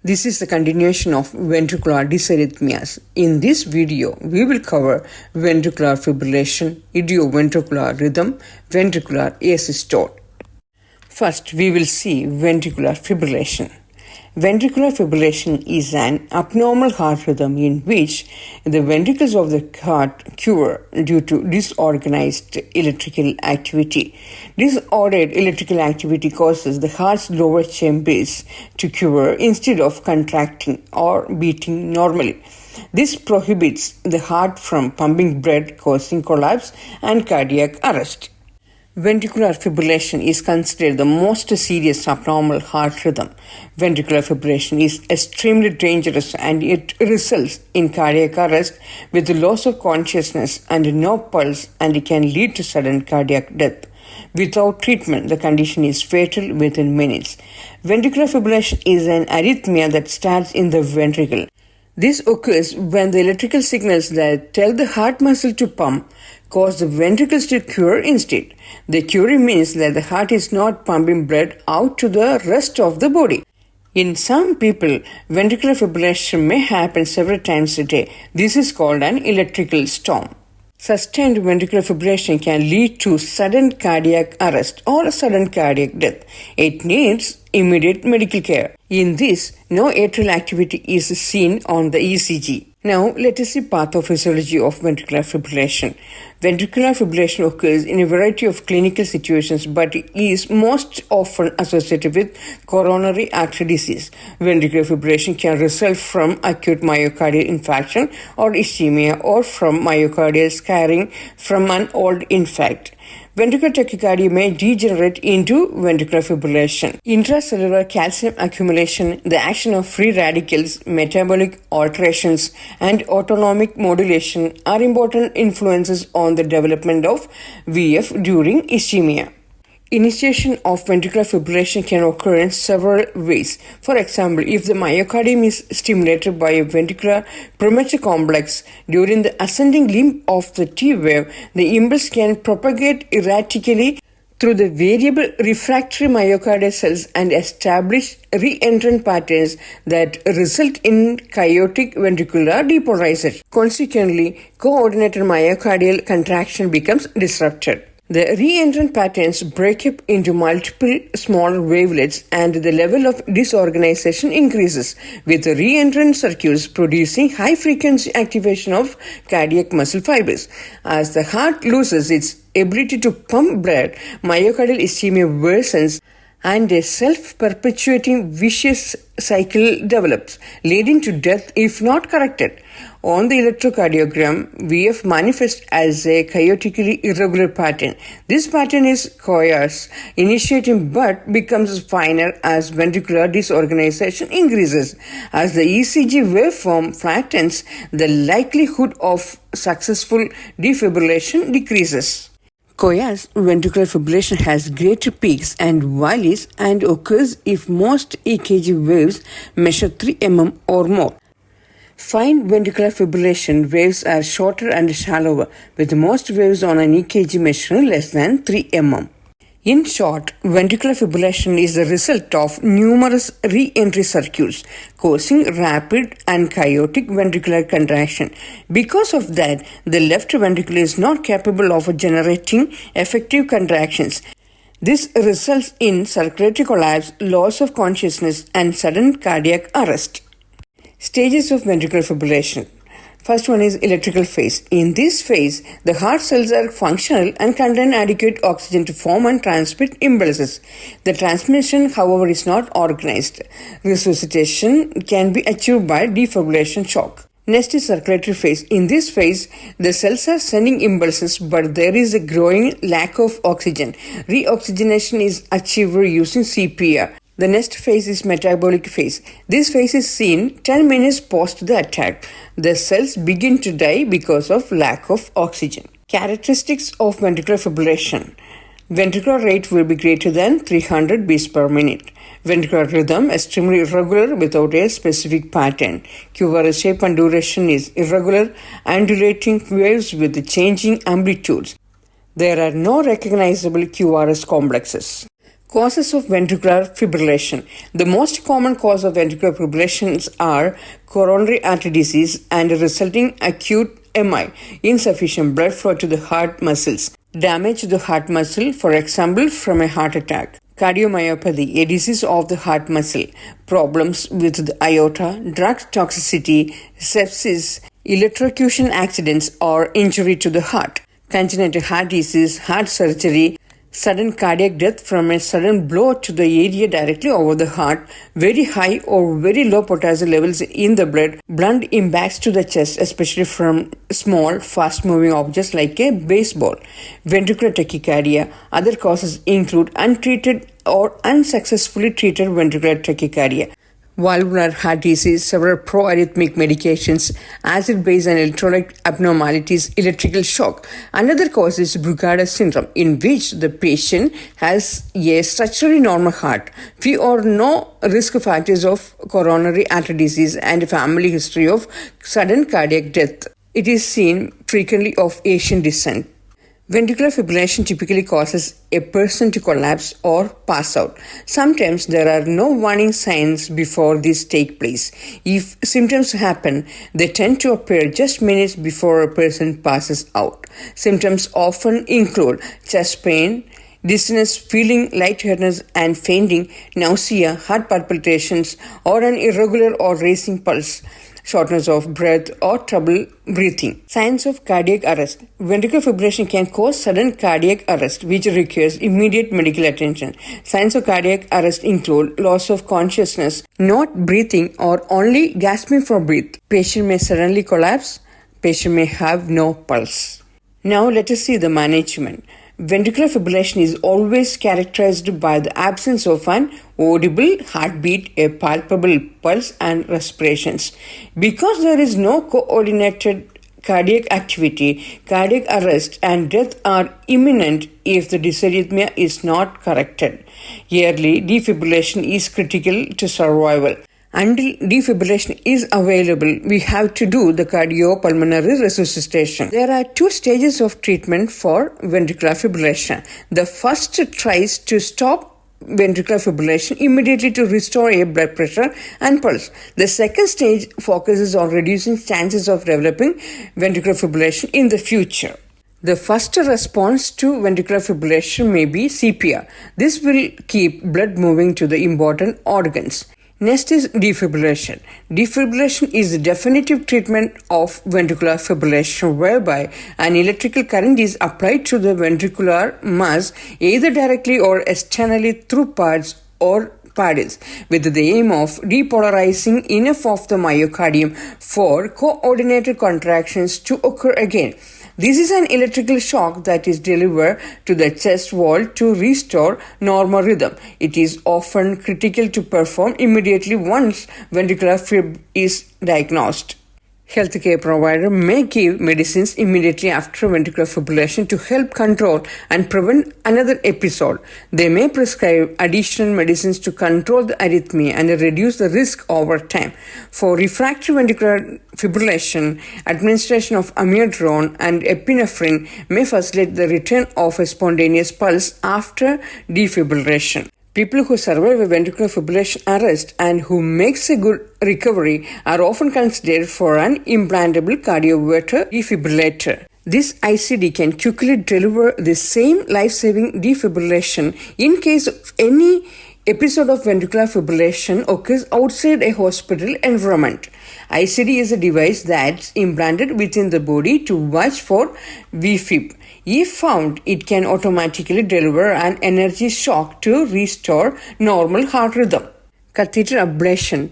This is the continuation of ventricular dysarrhythmias. In this video, we will cover ventricular fibrillation, idioventricular rhythm, ventricular asystole. First, we will see ventricular fibrillation. Ventricular fibrillation is an abnormal heart rhythm in which the ventricles of the heart quiver due to disorganized electrical activity. Disordered electrical activity causes the heart's lower chambers to quiver instead of contracting or beating normally. This prohibits the heart from pumping blood, causing collapse and cardiac arrest. Ventricular fibrillation is considered the most serious abnormal heart rhythm. Ventricular fibrillation is extremely dangerous and it results in cardiac arrest with loss of consciousness and no pulse, and it can lead to sudden cardiac death. Without treatment, the condition is fatal within minutes. Ventricular fibrillation is an arrhythmia that starts in the ventricle. This occurs when the electrical signals that tell the heart muscle to pump cause the ventricles to quiver instead. The quivering means that the heart is not pumping blood out to the rest of the body. In some people, ventricular fibrillation may happen several times a day. This is called an electrical storm. Sustained ventricular fibrillation can lead to sudden cardiac arrest or sudden cardiac death. It needs immediate medical care. In this, no atrial activity is seen on the ECG. Now, let us see pathophysiology of ventricular fibrillation. Ventricular fibrillation occurs in a variety of clinical situations but is most often associated with coronary artery disease. Ventricular fibrillation can result from acute myocardial infarction or ischemia or from myocardial scarring from an old infarct. Ventricular tachycardia may degenerate into ventricular fibrillation. Intracellular calcium accumulation, the action of free radicals, metabolic alterations, and autonomic modulation are important influences on the development of VF during ischemia. Initiation of ventricular fibrillation can occur in several ways. For example, if the myocardium is stimulated by a ventricular premature complex during the ascending limb of the T wave, the impulse can propagate erratically through the variable refractory myocardial cells and establish re-entrant patterns that result in chaotic ventricular depolarization. Consequently, coordinated myocardial contraction becomes disrupted. The re-entrant patterns break up into multiple smaller wavelets and the level of disorganization increases, with the re-entrant circuits producing high-frequency activation of cardiac muscle fibers. As the heart loses its ability to pump blood, myocardial ischemia worsens and a self-perpetuating vicious cycle develops, leading to death if not corrected. On the electrocardiogram, VF manifests as a chaotically irregular pattern. This pattern is coarse, initiating but becomes finer as ventricular disorganization increases. As the ECG waveform flattens, the likelihood of successful defibrillation decreases. Coarse ventricular fibrillation has greater peaks and valleys and occurs if most EKG waves measure 3 mm or more. Fine ventricular fibrillation waves are shorter and shallower, with most waves on an EKG measuring less than 3 mm. In short, ventricular fibrillation is the result of numerous re-entry circuits causing rapid and chaotic ventricular contraction. Because of that, the left ventricle is not capable of generating effective contractions. This results in circulatory collapse, loss of consciousness, and sudden cardiac arrest. Stages of ventricular fibrillation. First one is electrical phase. In this phase, the heart cells are functional and contain adequate oxygen to form and transmit impulses. The transmission, however, is not organized. Resuscitation can be achieved by defibrillation shock. Next is circulatory phase. In this phase, the cells are sending impulses, but there is a growing lack of oxygen. Reoxygenation is achieved using CPR. The next phase is metabolic phase. This phase is seen 10 minutes post the attack. The cells begin to die because of lack of oxygen. Characteristics of ventricular fibrillation. Ventricular rate will be greater than 300 beats per minute. Ventricular rhythm extremely irregular without a specific pattern. Quiver shape and duration is irregular, undulating waves with changing amplitudes. There are no recognizable QRS complexes. Causes of ventricular fibrillation. The most common cause of ventricular fibrillations are coronary artery disease and resulting acute MI, insufficient blood flow to the heart muscles, damage to the heart muscle, for example, from a heart attack. Cardiomyopathy, a disease of the heart muscle, problems with the aorta, drug toxicity, sepsis, electrocution accidents, or injury to the heart. Congenital heart disease, heart surgery, sudden cardiac death from a sudden blow to the area directly over the heart, very high or very low potassium levels in the blood, blunt impacts to the chest, especially from small, fast-moving objects like a baseball. Ventricular tachycardia. Other causes include untreated or unsuccessfully treated ventricular tachycardia, valvular heart disease, several proarrhythmic medications, acid-base and electrolyte abnormalities, electrical shock. Another cause is Brugada syndrome, in which the patient has a structurally normal heart. Few or no risk factors of coronary artery disease and family history of sudden cardiac death. It is seen frequently of Asian descent. Ventricular fibrillation typically causes a person to collapse or pass out. Sometimes there are no warning signs before this take place. If symptoms happen, they tend to appear just minutes before a person passes out. Symptoms often include chest pain, dizziness, feeling lightheadedness and fainting, nausea, heart palpitations, or an irregular or racing pulse, shortness of breath, or trouble breathing. Signs of cardiac arrest. Ventricular fibrillation can cause sudden cardiac arrest, which requires immediate medical attention. Signs of cardiac arrest include loss of consciousness, not breathing, or only gasping for breath. Patient may suddenly collapse. Patient may have no pulse. Now let us see the management. Ventricular fibrillation is always characterized by the absence of an audible heartbeat, a palpable pulse, and respirations. Because there is no coordinated cardiac activity, cardiac arrest and death are imminent if the dysarrhythmia is not corrected. Early defibrillation is critical to survival. Until defibrillation is available, we have to do the cardiopulmonary resuscitation. There are two stages of treatment for ventricular fibrillation. The first tries to stop ventricular fibrillation immediately to restore a blood pressure and pulse. The second stage focuses on reducing chances of developing ventricular fibrillation in the future. The first response to ventricular fibrillation may be CPR. This will keep blood moving to the important organs. Next is defibrillation. Defibrillation is the definitive treatment of ventricular fibrillation, whereby an electrical current is applied to the ventricular mass either directly or externally through pads or paddles, with the aim of depolarizing enough of the myocardium for coordinated contractions to occur again. This is an electrical shock that is delivered to the chest wall to restore normal rhythm. It is often critical to perform immediately once ventricular fib is diagnosed. Healthcare provider may give medicines immediately after ventricular fibrillation to help control and prevent another episode. They may prescribe additional medicines to control the arrhythmia and reduce the risk over time. For refractory ventricular fibrillation, administration of amiodarone and epinephrine may facilitate the return of a spontaneous pulse after defibrillation. People who survive a ventricular fibrillation arrest and who makes a good recovery are often considered for an implantable cardioverter defibrillator. This ICD can quickly deliver the same life-saving defibrillation in case of any episode of ventricular fibrillation occurs outside a hospital environment. ICD is a device that's implanted within the body to watch for VFib. If found, it can automatically deliver an energy shock to restore normal heart rhythm. Catheter ablation.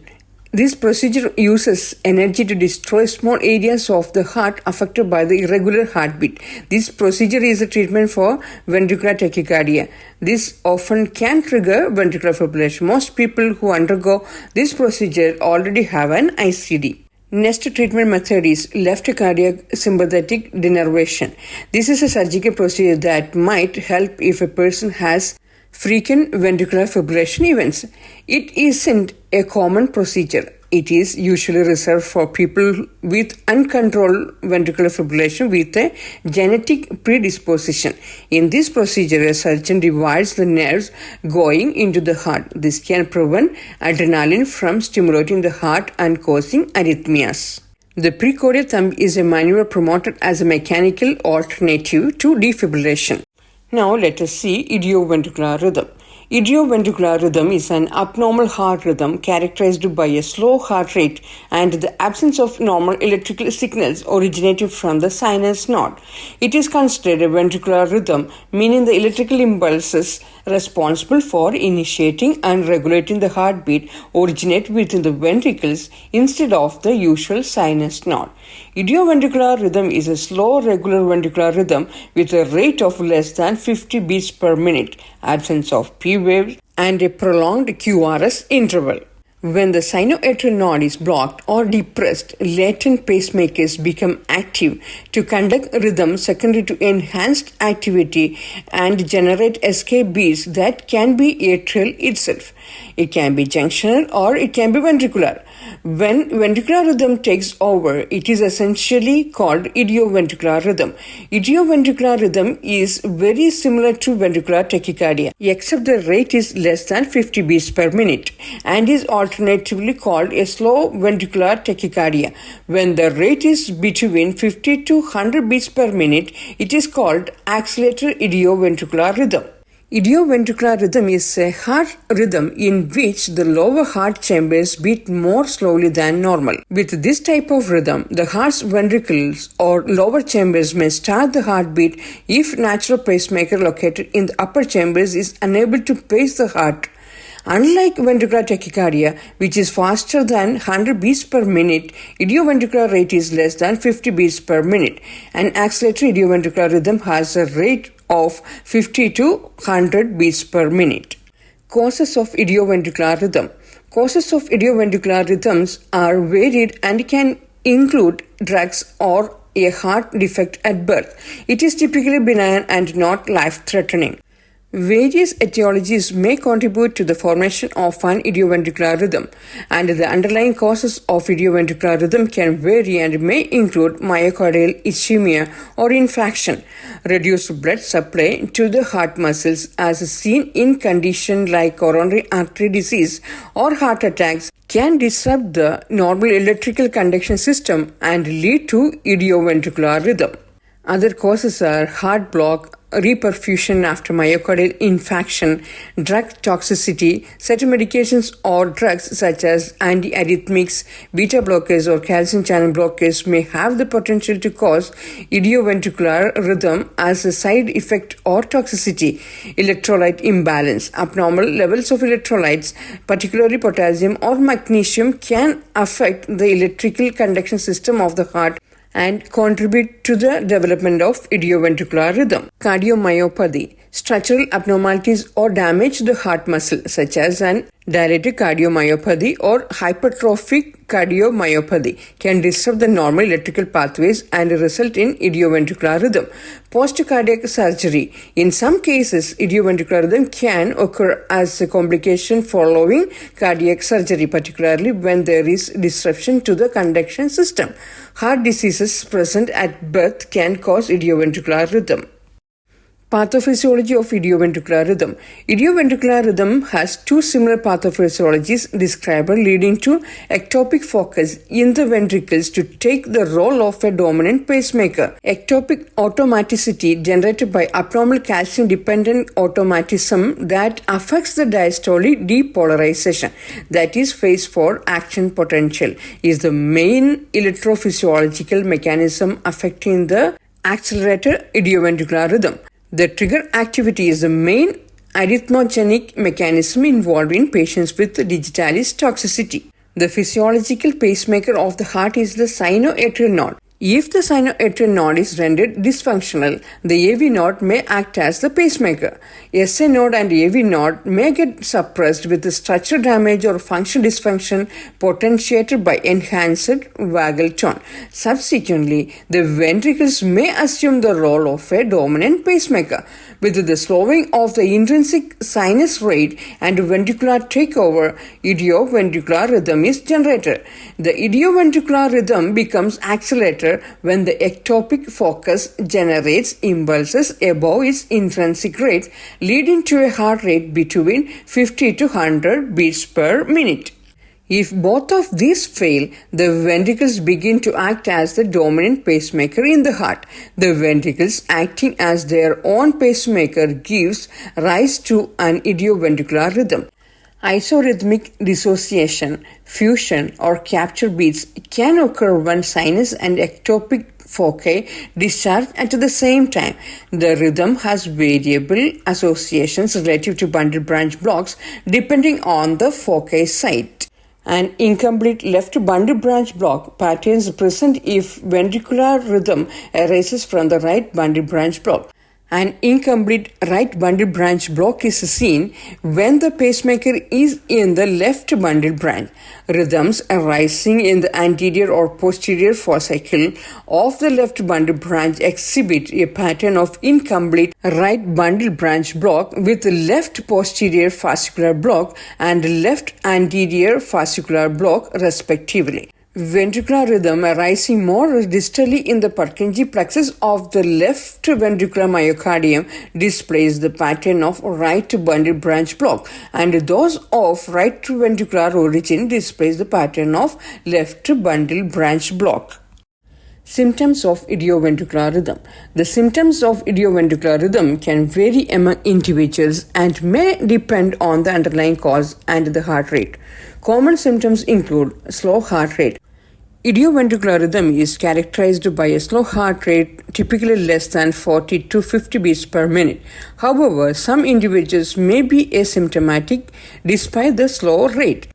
This procedure uses energy to destroy small areas of the heart affected by the irregular heartbeat. This procedure is a treatment for ventricular tachycardia. This often can trigger ventricular fibrillation. Most people who undergo this procedure already have an ICD. Next treatment method is left cardiac sympathetic denervation. This is a surgical procedure that might help if a person has frequent ventricular fibrillation events. It isn't a common procedure. It is usually reserved for people with uncontrolled ventricular fibrillation with a genetic predisposition. In this procedure, a surgeon divides the nerves going into the heart. This can prevent adrenaline from stimulating the heart and causing arrhythmias. The precordial thumb is a maneuver promoted as a mechanical alternative to defibrillation. Now let us see idioventricular rhythm. Idioventricular rhythm is an abnormal heart rhythm characterized by a slow heart rate and the absence of normal electrical signals originating from the sinus node. It is considered a ventricular rhythm, meaning the electrical impulses responsible for initiating and regulating the heartbeat originate within the ventricles instead of the usual sinus node. Idioventricular rhythm is a slow regular ventricular rhythm with a rate of less than 50 beats per minute, absence of P waves, and a prolonged QRS interval. When the sinoatrial node is blocked or depressed, latent pacemakers become active to conduct rhythm secondary to enhanced activity and generate escape beats that can be atrial itself. It can be junctional or it can be ventricular. When ventricular rhythm takes over, it is essentially called idioventricular rhythm. Idioventricular rhythm is very similar to ventricular tachycardia, except the rate is less than 50 beats per minute and is alternatively called a slow ventricular tachycardia. When the rate is between 50 to 100 beats per minute, it is called accelerated idioventricular rhythm. Idioventricular rhythm is a heart rhythm in which the lower heart chambers beat more slowly than normal. With this type of rhythm, the heart's ventricles or lower chambers may start the heartbeat if natural pacemaker located in the upper chambers is unable to pace the heart. Unlike ventricular tachycardia, which is faster than 100 beats per minute, idioventricular rate is less than 50 beats per minute. An accelerated idioventricular rhythm has a rate of 50 to 100 beats per minute. Causes of idioventricular rhythm. Causes of idioventricular rhythms are varied and can include drugs or a heart defect at birth. It is typically benign and not life-threatening. Various etiologies may contribute to the formation of an idioventricular rhythm, and the underlying causes of idioventricular rhythm can vary and may include myocardial ischemia or infarction, reduced blood supply to the heart muscles as seen in conditions like coronary artery disease or heart attacks can disrupt the normal electrical conduction system and lead to idioventricular rhythm. Other causes are heart block, reperfusion after myocardial infarction, drug toxicity. Certain medications or drugs such as antiarrhythmics, beta blockers or calcium channel blockers may have the potential to cause idioventricular rhythm as a side effect or toxicity. Electrolyte imbalance. Abnormal levels of electrolytes, particularly potassium or magnesium, can affect the electrical conduction system of the heart and contribute to the development of idioventricular rhythm. Cardiomyopathy. Structural abnormalities or damage to the heart muscle, such as an dilated cardiomyopathy or hypertrophic cardiomyopathy, can disrupt the normal electrical pathways and result in idioventricular rhythm. Post-cardiac surgery. In some cases, idioventricular rhythm can occur as a complication following cardiac surgery, particularly when there is disruption to the conduction system. Heart diseases present at birth can cause idioventricular rhythm. Pathophysiology of idioventricular rhythm. Idioventricular rhythm has two similar pathophysiologies described, leading to ectopic focus in the ventricles to take the role of a dominant pacemaker. Ectopic automaticity generated by abnormal calcium-dependent automatism that affects the diastolic depolarization, that is phase 4 action potential, is the main electrophysiological mechanism affecting the accelerated idioventricular rhythm. The trigger activity is the main arrhythmogenic mechanism involved in patients with digitalis toxicity. The physiological pacemaker of the heart is the sinoatrial node. If the sinoatrial node is rendered dysfunctional, the AV node may act as the pacemaker. SA node and AV node may get suppressed with structural damage or functional dysfunction potentiated by enhanced vagal tone. Subsequently, the ventricles may assume the role of a dominant pacemaker. With the slowing of the intrinsic sinus rate and ventricular takeover, idioventricular rhythm is generated. The idioventricular rhythm becomes accelerated when the ectopic focus generates impulses above its intrinsic rate, leading to a heart rate between 50 to 100 beats per minute. If both of these fail, the ventricles begin to act as the dominant pacemaker in the heart. The ventricles acting as their own pacemaker gives rise to an idioventricular rhythm. Isorhythmic dissociation, fusion, or capture beats can occur when sinus and ectopic foci discharge at the same time. The rhythm has variable associations relative to bundle branch blocks depending on the foci site. An incomplete left bundle branch block pattern is present if ventricular rhythm arises from the right bundle branch block. An incomplete right bundle branch block is seen when the pacemaker is in the left bundle branch. Rhythms arising in the anterior or posterior fascicle of the left bundle branch exhibit a pattern of incomplete right bundle branch block with left posterior fascicular block and left anterior fascicular block respectively. Ventricular rhythm arising more distally in the Purkinje plexus of the left ventricular myocardium displays the pattern of right bundle branch block, and those of right ventricular origin displays the pattern of left bundle branch block. Symptoms of idioventricular rhythm. The symptoms of idioventricular rhythm can vary among individuals and may depend on the underlying cause and the heart rate. Common symptoms include slow heart rate. Idioventricular rhythm is characterized by a slow heart rate, typically less than 40 to 50 beats per minute. However, some individuals may be asymptomatic despite the slow rate.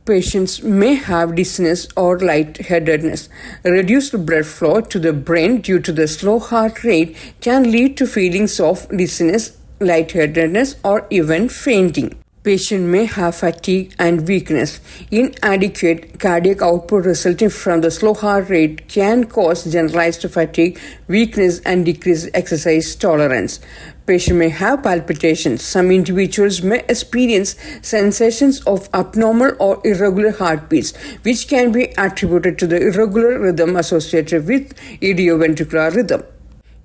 Patients may have dizziness or lightheadedness. Reduced blood flow to the brain due to the slow heart rate can lead to feelings of dizziness, lightheadedness, or even fainting. Patient may have fatigue and weakness. Inadequate cardiac output resulting from the slow heart rate can cause generalized fatigue, weakness, and decreased exercise tolerance. Patient may have palpitations. Some individuals may experience sensations of abnormal or irregular heartbeats, which can be attributed to the irregular rhythm associated with idioventricular rhythm.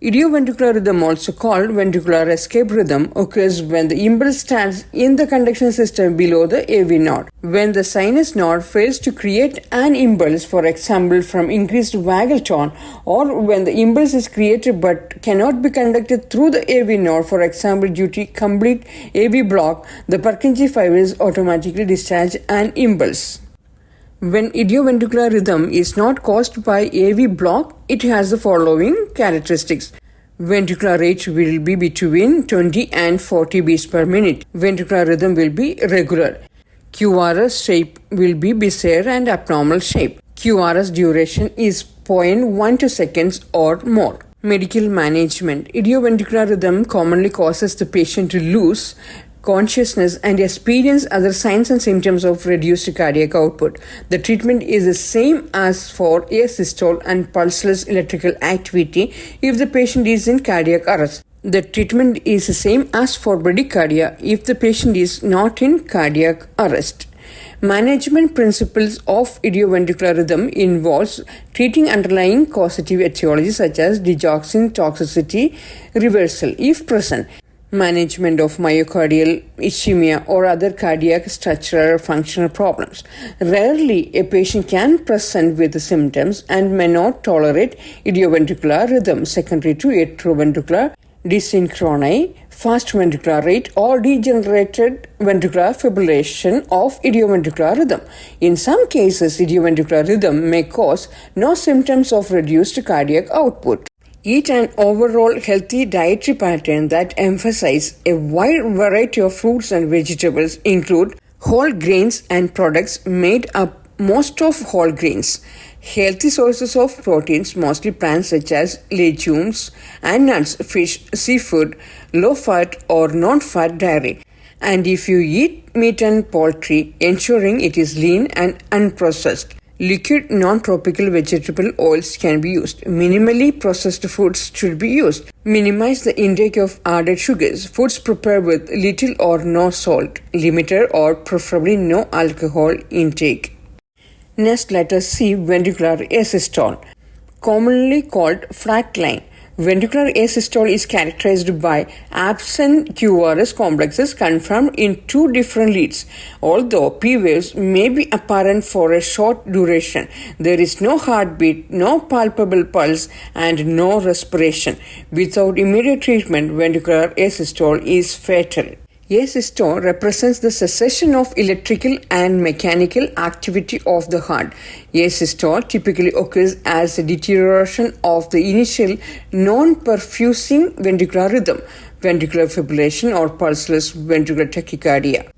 Idioventricular rhythm, also called ventricular escape rhythm, occurs when the impulse stands in the conduction system below the AV node. When the sinus node fails to create an impulse, for example from increased vagal tone, or when the impulse is created but cannot be conducted through the AV node, for example due to complete AV block, the Purkinje fibers automatically discharge an impulse. When idioventricular rhythm is not caused by AV block, it has the following characteristics. Ventricular rate will be between 20 and 40 beats per minute. Ventricular rhythm will be regular. QRS shape will be bizarre and abnormal shape. QRS duration is 0.12 seconds or more. Medical management. Idioventricular rhythm commonly causes the patient to lose consciousness and experience other signs and symptoms of reduced cardiac output. The treatment is the same as for asystole and pulseless electrical activity if the patient is in cardiac arrest. The treatment is the same as for bradycardia if the patient is not in cardiac arrest. Management principles of idioventricular rhythm involves treating underlying causative etiology such as digoxin toxicity reversal if present. Management of myocardial ischemia or other cardiac structural or functional problems. Rarely, a patient can present with the symptoms and may not tolerate idioventricular rhythm secondary to atrioventricular dyssynchrony, fast ventricular rate, or degenerated ventricular fibrillation of idioventricular rhythm. In some cases, idioventricular rhythm may cause no symptoms of reduced cardiac output. Eat an overall healthy dietary pattern that emphasizes a wide variety of fruits and vegetables, include whole grains and products made up most of whole grains. Healthy sources of proteins, mostly plants such as legumes and nuts, fish, seafood, low-fat or non-fat dairy. And if you eat meat and poultry, ensuring it is lean and unprocessed. Liquid non-tropical vegetable oils can be used. Minimally processed foods should be used. Minimize the intake of added sugars. Foods prepared with little or no salt. Limited or preferably no alcohol intake. Next, let us see ventricular asystole, commonly called flat line. Ventricular asystole is characterized by absent QRS complexes confirmed in two different leads. Although P waves may be apparent for a short duration, there is no heartbeat, no palpable pulse, and no respiration. Without immediate treatment, ventricular asystole is fatal. Asystole represents the cessation of electrical and mechanical activity of the heart. Asystole typically occurs as a deterioration of the initial non-perfusing ventricular rhythm, ventricular fibrillation or pulseless ventricular tachycardia.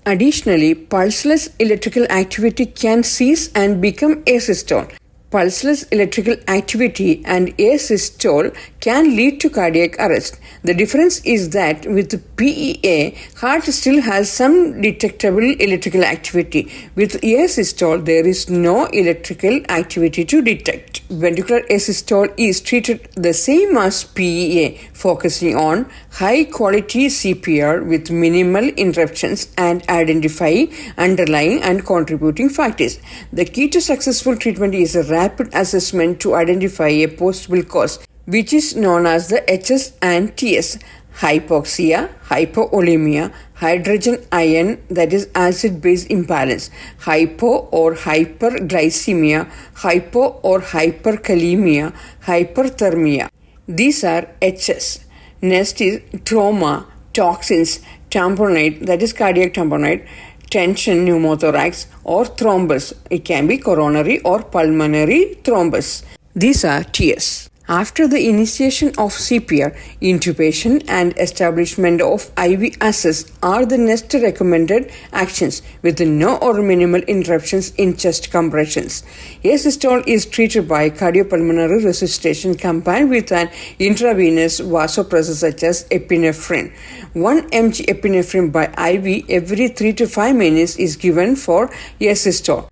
Additionally, pulseless electrical activity can cease and become asystole. Pulseless electrical activity and asystole can lead to cardiac arrest. The difference is that with PEA, heart still has some detectable electrical activity. With asystole, there is no electrical activity to detect. Ventricular asystole is treated the same as PEA, focusing on high-quality CPR with minimal interruptions and identifying underlying and contributing factors. The key to successful treatment is a rapid assessment to identify a possible cause, which is known as the HS and TS: hypoxia, hypovolemia, hydrogen ion, that is acid-base imbalance, hypo or hyperglycemia, hypo or hyperkalemia, hyperthermia. These are HS. Next is trauma, toxins, tamponade, that is cardiac tamponade, tension, pneumothorax, or thrombus. It can be coronary or pulmonary thrombus. These are TS. After the initiation of CPR, intubation and establishment of IV access are the next recommended actions with no or minimal interruptions in chest compressions. Asystole is treated by cardiopulmonary resuscitation combined with an intravenous vasopressor such as epinephrine. 1 mg epinephrine by IV every 3 to 5 minutes is given for asystole.